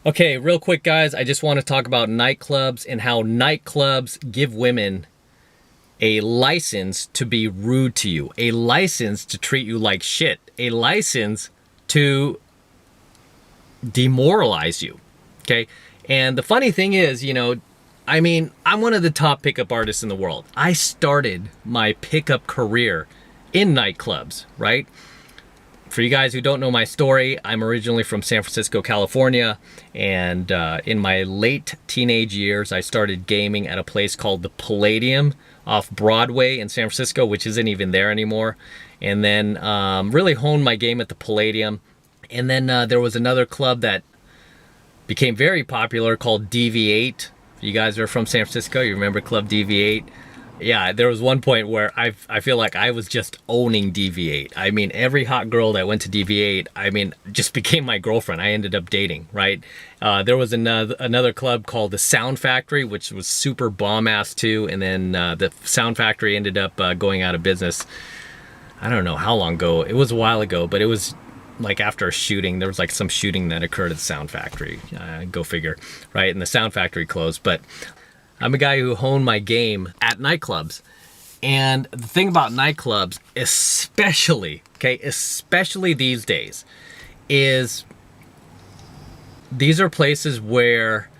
Okay, real quick, guys, I just want to talk about nightclubs and how nightclubs give women a license to be rude to you, a license to treat you like shit, a license to demoralize you. Okay. And the funny thing is, I'm one of the top pickup artists in the world. I started my pickup career in nightclubs, right? For you guys who don't know my story, I'm originally from San Francisco, California, and in my late teenage years, I started gaming at a place called the Palladium off Broadway in San Francisco, which isn't even there anymore, and then really honed my game at the Palladium. And then there was another club that became very popular called DV8. If you guys are from San Francisco, you remember Club DV8? Yeah, there was one point where I feel like I was just owning DV8. I mean, every hot girl that went to DV8, just became my girlfriend. I ended up dating, right? There was another club called the Sound Factory, which was super bomb-ass too. And then the Sound Factory ended up going out of business. I don't know how long ago. It was a while ago, but it was like after a shooting. There was like some shooting that occurred at the Sound Factory. Go figure, right? And the Sound Factory closed. But I'm a guy who honed my game at nightclubs. And the thing about nightclubs, especially these days, is these are places where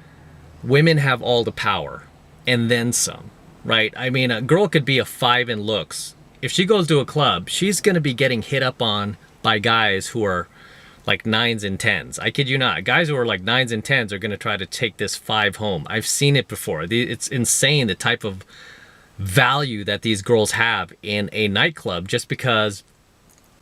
women have all the power and then some, right? I mean, a girl could be a 5 in looks. If she goes to a club, she's going to be getting hit up on by guys who are like 9s and 10s. I kid you not. Guys who are like 9s and 10s are going to try to take this 5 home. I've seen it before. It's insane the type of value that these girls have in a nightclub, just because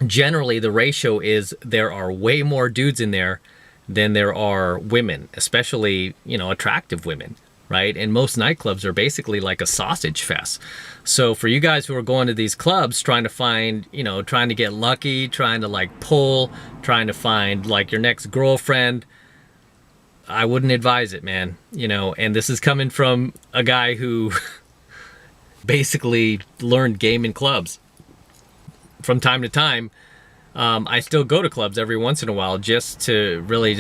generally the ratio is there are way more dudes in there than there are women, especially, attractive women, right? And most nightclubs are basically like a sausage fest. So for you guys who are going to these clubs trying to find, trying to get lucky, trying to like pull, trying to find like your next girlfriend, I wouldn't advise it, man. And this is coming from a guy who basically learned game in clubs. From time to time, I still go to clubs every once in a while just to really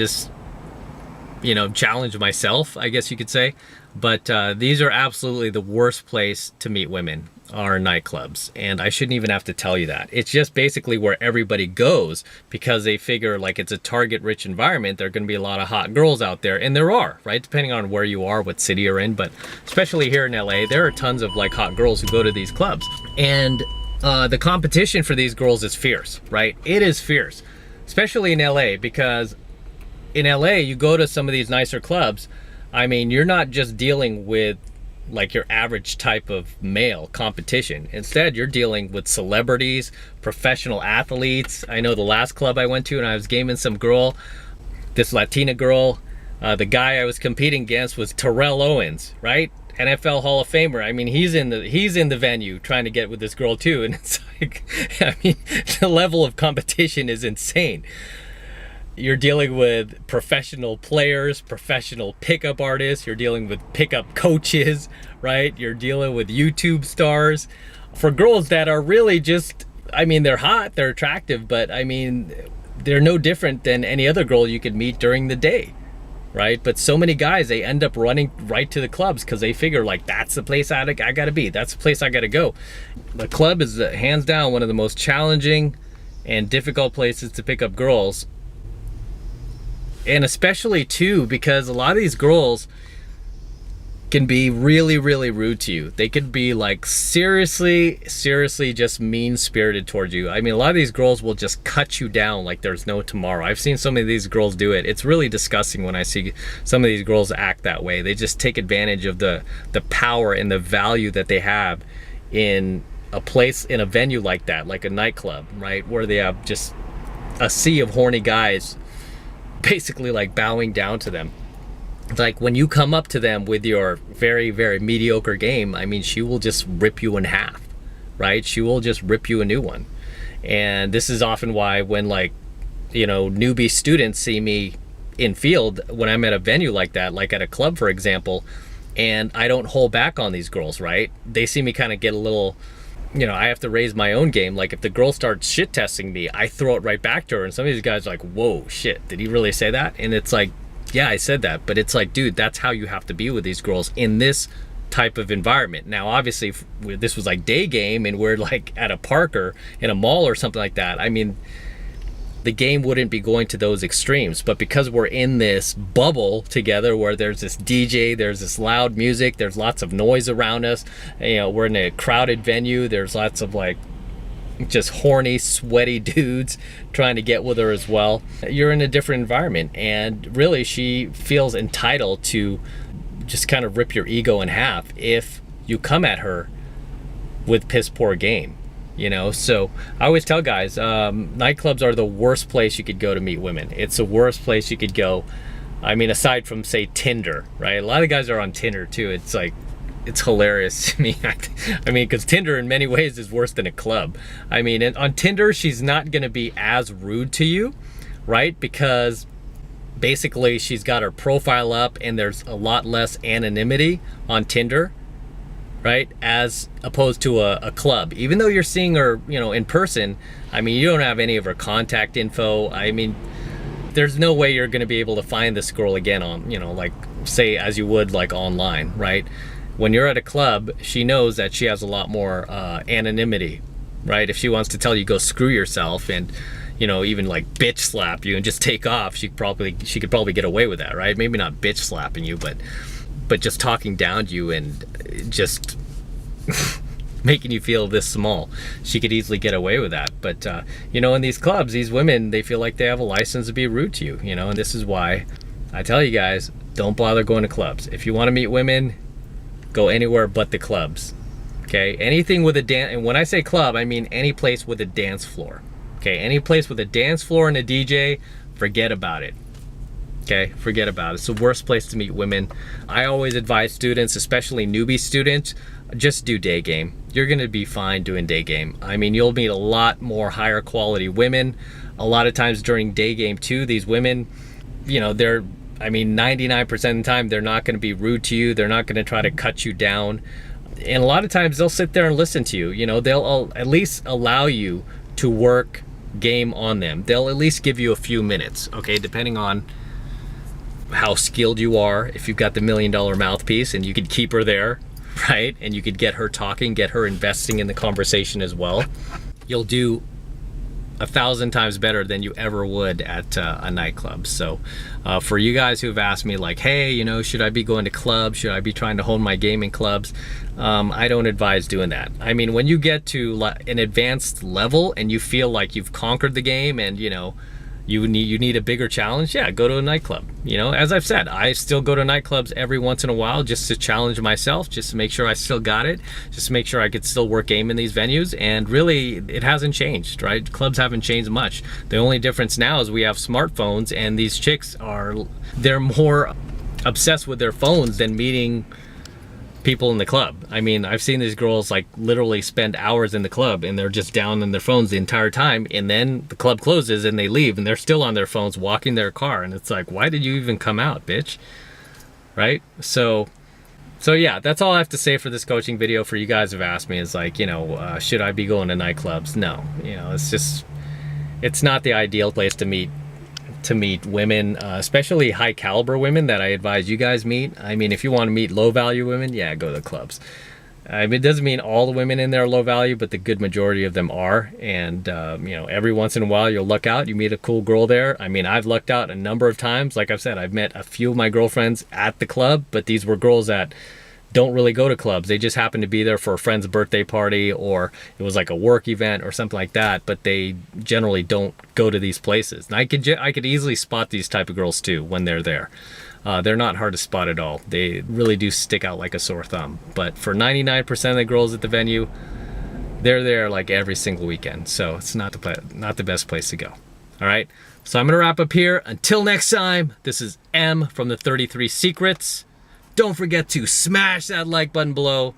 challenge myself, I guess you could say. But these are absolutely the worst place to meet women, are nightclubs. And I shouldn't even have to tell you that. It's just basically where everybody goes because they figure like it's a target-rich environment. There are going to be a lot of hot girls out there. And there are, right? Depending on where you are, what city you're in. But especially here in LA, there are tons of like hot girls who go to these clubs. And the competition for these girls is fierce, right? It is fierce, especially in LA, because in LA, you go to some of these nicer clubs. I mean, you're not just dealing with like your average type of male competition. Instead, you're dealing with celebrities, professional athletes. I know the last club I went to and I was gaming some girl, this Latina girl, the guy I was competing against was Terrell Owens, right? NFL Hall of Famer. I mean, he's in the venue trying to get with this girl too. And it's like, the level of competition is insane. You're dealing with professional players, professional pickup artists. You're dealing with pickup coaches, right? You're dealing with YouTube stars. For girls that are really just, they're hot, they're attractive, but they're no different than any other girl you could meet during the day, right? But so many guys, they end up running right to the clubs because they figure like, that's the place I gotta be. That's the place I gotta go. The club is hands down one of the most challenging and difficult places to pick up girls. And especially too, because a lot of these girls can be really, really rude to you. They could be like seriously just mean-spirited towards you. A lot of these girls will just cut you down like there's no tomorrow. I've seen some of these girls do it. It's really disgusting when I see some of these girls act that way. They just take advantage of the power and the value that they have in a place, in a venue like that, like a nightclub, right? Where they have just a sea of horny guys basically like bowing down to them. Like when you come up to them with your very, very mediocre game, she will just rip you in half, right? She will just rip you a new one. And this is often why when newbie students see me in field, when I'm at a venue like that, like at a club, for example, and I don't hold back on these girls, right? They see me kind of get a little, I have to raise my own game. Like if the girl starts shit testing me, I throw it right back to her. And some of these guys are like, whoa, shit, did he really say that? And it's like, Yeah, I said that, but it's like, dude, that's how you have to be with these girls in this type of environment. Now, obviously, if this was like day game and we're like at a park or in a mall or something like that, I mean, the game wouldn't be going to those extremes. But because we're in this bubble together where there's this DJ, there's this loud music, there's lots of noise around us, you know, we're in a crowded venue, there's lots of like just horny, sweaty dudes trying to get with her as well. You're in a different environment, and really she feels entitled to just kind of rip your ego in half if you come at her with piss poor game, you know. So I always tell guys, nightclubs are the worst place you could go to meet women. It's the worst place you could go. I mean, aside from, say, Tinder, right? A lot of guys are on Tinder too. It's like, it's hilarious to me. I mean, because Tinder in many ways is worse than a club. I mean, on Tinder, she's not going to be as rude to you, right? Because basically she's got her profile up and there's a lot less anonymity on Tinder, right? As opposed to a club. Even though you're seeing her, you know, in person, I mean, you don't have any of her contact info. I mean, there's no way you're going to be able to find this girl again on, you know, like, say, as you would like online, right? When you're at a club, she knows that she has a lot more anonymity, right? If she wants to tell you go screw yourself and, you know, even like bitch slap you and just take off, she could probably get away with that, right? Maybe not bitch slapping you, but just talking down to you and just making you feel this small. She could easily get away with that. But you know, in these clubs, these women, they feel like they have a license to be rude to you, you know, and this is why I tell you guys, don't bother going to clubs. If you want to meet women, go anywhere but the clubs, okay? Anything with a dance, and when I say club, I mean any place with a dance floor, okay? Any place with a dance floor and a DJ, forget about it, okay? Forget about it. It's the worst place to meet women. I always advise students, especially newbie students, just do day game. You're gonna be fine doing day game. I mean, you'll meet a lot more higher quality women. A lot of times during day game too, these women, you know, they're, I mean, 99% of the time, they're not going to be rude to you. They're not going to try to cut you down. And a lot of times they'll sit there and listen to you. You know, they'll at least allow you to work game on them. They'll at least give you a few minutes, okay, depending on how skilled you are. If you've got the $1 million mouthpiece and you could keep her there, right? And you could get her talking, get her investing in the conversation as well. You'll do 1,000 times better than you ever would at a nightclub. So for you guys who have asked me like, hey, you know, should I be going to clubs? Should I be trying to hone my game in clubs? I don't advise doing that. I mean, when you get to an advanced level and you feel like you've conquered the game and, you know, you need a bigger challenge, yeah, go to a nightclub. You know, as I've said, I still go to nightclubs every once in a while just to challenge myself, just to make sure I still got it, just to make sure I could still work game in these venues. And really, it hasn't changed, right? Clubs haven't changed much. The only difference now is we have smartphones, and these chicks they're more obsessed with their phones than meeting people in the club. I mean, I've seen these girls like literally spend hours in the club and they're just down on their phones the entire time, and then the club closes and they leave and they're still on their phones walking their car, and it's like, why did you even come out, bitch? Right? So yeah, that's all I have to say for this coaching video. For you guys have asked me is like, you know, should I be going to nightclubs? No, you know, it's not the ideal place to meet women, especially high caliber women that I advise you guys meet. I mean, if you want to meet low value women, yeah, go to the clubs. I mean, it doesn't mean all the women in there are low value, but the good majority of them are. And, you know, every once in a while you'll luck out, you meet a cool girl there. I mean, I've lucked out a number of times. Like I've said, I've met a few of my girlfriends at the club, but these were girls that don't really go to clubs. They just happen to be there for a friend's birthday party, or it was like a work event or something like that, but they generally don't go to these places. And I could easily spot these type of girls too when they're there. They're not hard to spot at all. They really do stick out like a sore thumb. But for 99% of the girls at the venue, they're there like every single weekend. So it's not the best place to go. All right. So I'm going to wrap up here. Until next time, this is M from the 33 Secrets. Don't forget to smash that like button below.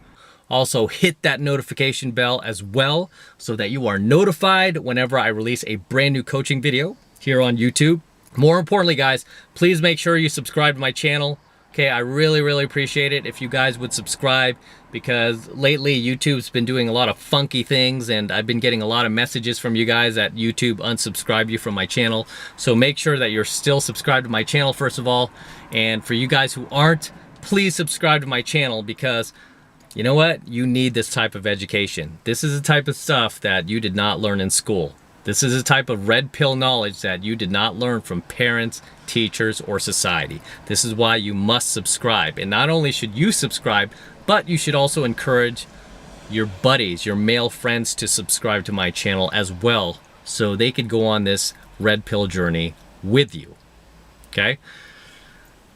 Also hit that notification bell as well so that you are notified whenever I release a brand new coaching video here on YouTube. More importantly, guys, please make sure you subscribe to my channel. Okay, I really appreciate it if you guys would subscribe, because lately YouTube's been doing a lot of funky things and I've been getting a lot of messages from you guys that YouTube unsubscribed you from my channel. So make sure that you're still subscribed to my channel first of all. And for you guys who aren't, please subscribe to my channel, because you know what? You need this type of education. This is the type of stuff that you did not learn in school. This is a type of red pill knowledge that you did not learn from parents, teachers, or society. This is why you must subscribe. And not only should you subscribe, but you should also encourage your buddies, your male friends, to subscribe to my channel as well, so they could go on this red pill journey with you. Okay?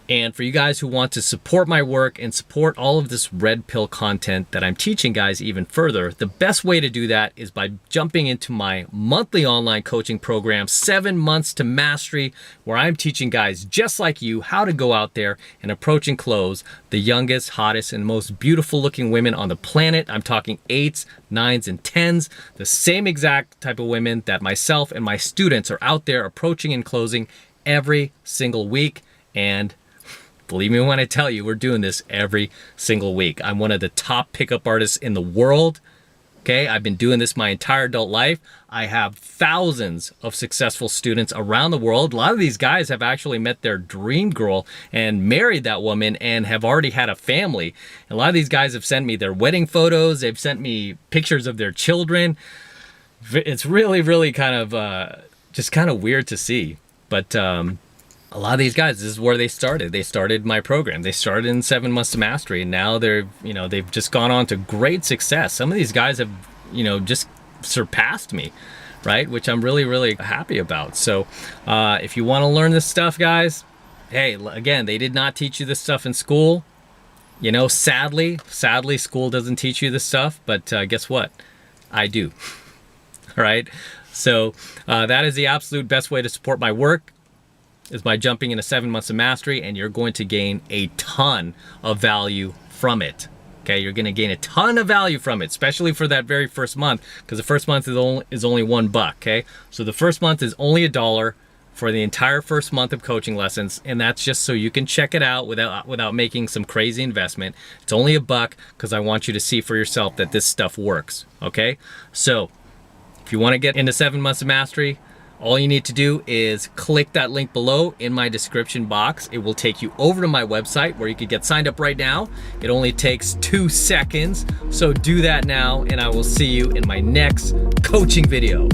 And for you guys who want to support my work and support all of this red pill content that I'm teaching guys even further, the best way to do that is by jumping into my monthly online coaching program, 7 Months to Mastery, where I'm teaching guys just like you how to go out there and approach and close the youngest, hottest, and most beautiful looking women on the planet. I'm talking 8s, 9s, and 10s, the same exact type of women that myself and my students are out there approaching and closing every single week. And believe me when I tell you, we're doing this every single week. I'm one of the top pickup artists in the world. Okay, I've been doing this my entire adult life. I have thousands of successful students around the world. A lot of these guys have actually met their dream girl and married that woman and have already had a family. A lot of these guys have sent me their wedding photos. They've sent me pictures of their children. It's really kind of just kind of weird to see. But a lot of these guys, this is where they started. They started my program. They started in 7 Months to Mastery, and now they've just gone on to great success. Some of these guys have, just surpassed me, right? Which I'm really happy about. So if you want to learn this stuff, guys, hey, again, they did not teach you this stuff in school. Sadly, school doesn't teach you this stuff, but guess what? I do. All right. So that is the absolute best way to support my work, is by jumping into 7 Months of Mastery, and you're going to gain a ton of value from it. Okay, you're going to gain a ton of value from it, especially for that very first month, because the first month is only $1. Okay, so the first month is only $1 for the entire first month of coaching lessons, and that's just so you can check it out without making some crazy investment. It's only $1 because I want you to see for yourself that this stuff works. Okay, so if you want to get into 7 Months of Mastery, all you need to do is click that link below in my description box. It will take you over to my website where you can get signed up right now. It only takes 2 seconds. So do that now, and I will see you in my next coaching video.